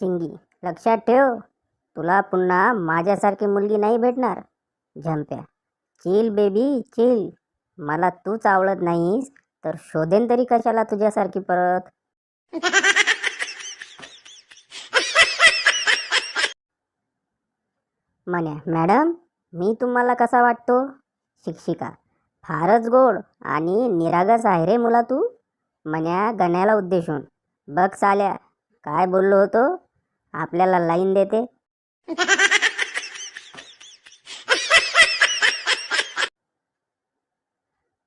चिंगी, लक्षात ठेव, तुला पुन्हा माझ्यासारखी मुलगी नाही भेटणार. झंप्या, चिल बेबी चिल. मला तूच आवडत नाहीस तर शोधेन तरी कशाला तुझ्यासारखी परत. म्हण्या, मॅडम मी तुम्हाला कसा वाटतो? शिक्षिका, फारच गोड आणि निरागस आहे रे मुला तू. म्हण्या गण्याला उद्देशून, बघ साल्या, काय बोललो होतो, आपल्याला लाईन देते.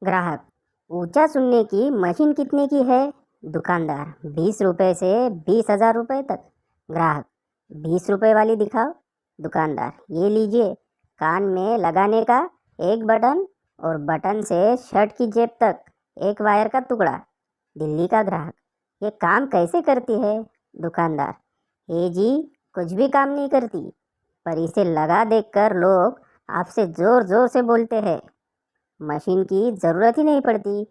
ग्राहक, ऊंचा सुनने की मशीन कितने की है? दुकानदार, 20 रुपए से 20,000 रुपए तक. ग्राहक, 20 रुपए वाली दिखाओ. दुकानदार, ये लीजिए, कान में लगाने का एक बटन और बटन से शर्ट की जेब तक एक वायर का टुकड़ा. दिल्ली का ग्राहक, ये काम कैसे करती है? दुकानदार, ये जी कुछ भी काम नहीं करती, पर इसे लगा देखकर लोग आपसे जोर जोर से बोलते हैं. मशीन की ज़रूरत ही नहीं पड़ती,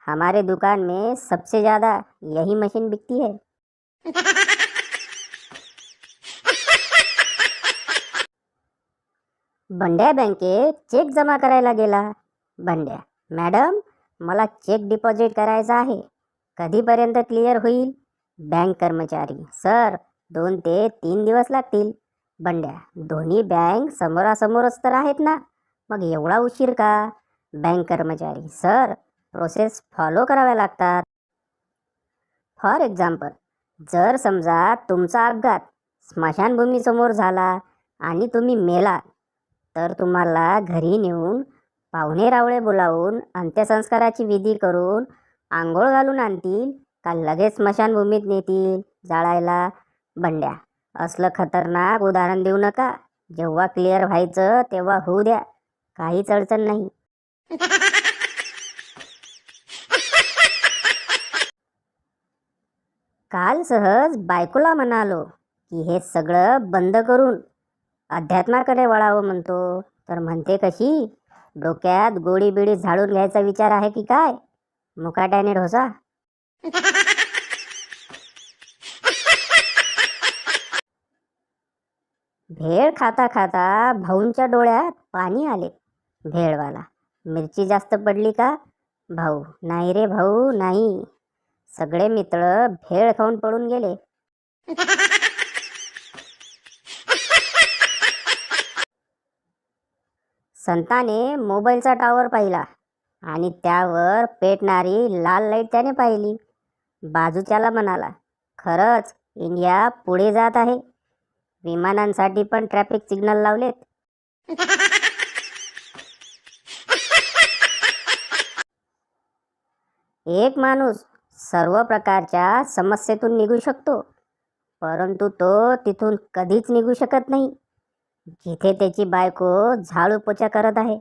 हमारे दुकान में सबसे ज़्यादा यही मशीन बिकती है. बंड्या बँकेत चेक जमा करायला गेला. बंड्या, मॅडम मला चेक डिपॉझिट करायचा आहे, कधीपर्यंत क्लिअर होईल? बँक कर्मचारी, सर 2 ते 3 दिवस लागतील. बंड्या, दोन्ही बँक समोरासमोरच तर आहेत ना, मग एवढा उशीर का? बँक कर्मचारी, सर प्रोसेस फॉलो कराव्या लागतात. फॉर एक्झाम्पल, जर समजा तुमचा अपघात स्मशानभूमीसमोर झाला आणि तुम्ही मेलात, तर तुम्हाला घरी नेऊन पाहुणे रावळे बोलावून अंत्यसंस्काराची विधी करून आंघोळ घालून आणतील का लगेच स्मशानभूमीत नेतील जाळायला? बंड्या, असलं खतरनाक उदाहरण देऊ नका, जेव्हा क्लिअर व्हायचं तेव्हा होऊ द्या, काहीच अडचण नाही. काल सहज बायकोला म्हणालो की हे सगळं बंद करून अध्यात्माकडे वळावं म्हणतो, तर म्हणते कशी, डोक्यात गोडी बिडी झाडून घ्यायचा विचार आहे की काय? मुकाट्याने ढोसा. भेळ खाता खाता भाऊंच्या डोळ्यात पाणी आले. भेळवाला, मिरची जास्त पडली का? भाऊ, नाही रे भाऊ नाही, सगळे मित्र भेळ खाऊन पडून गेले. संताने मोबाईलचा टॉवर पाहिला आणि त्यावर पेटणारी लाल लाईट त्याने पाहिली. बाजूच्याला म्हणाला, खरंच इंडिया पुढे जात आहे, विमानांसाठी पण ट्रॅफिक सिग्नल लावलेत. एक माणूस सर्व प्रकारच्या समस्येतून निघू शकतो, परंतु तो तिथून कधीच निघू शकत नाही जिथे त्याची बायको झाडू पोछा करत आहे.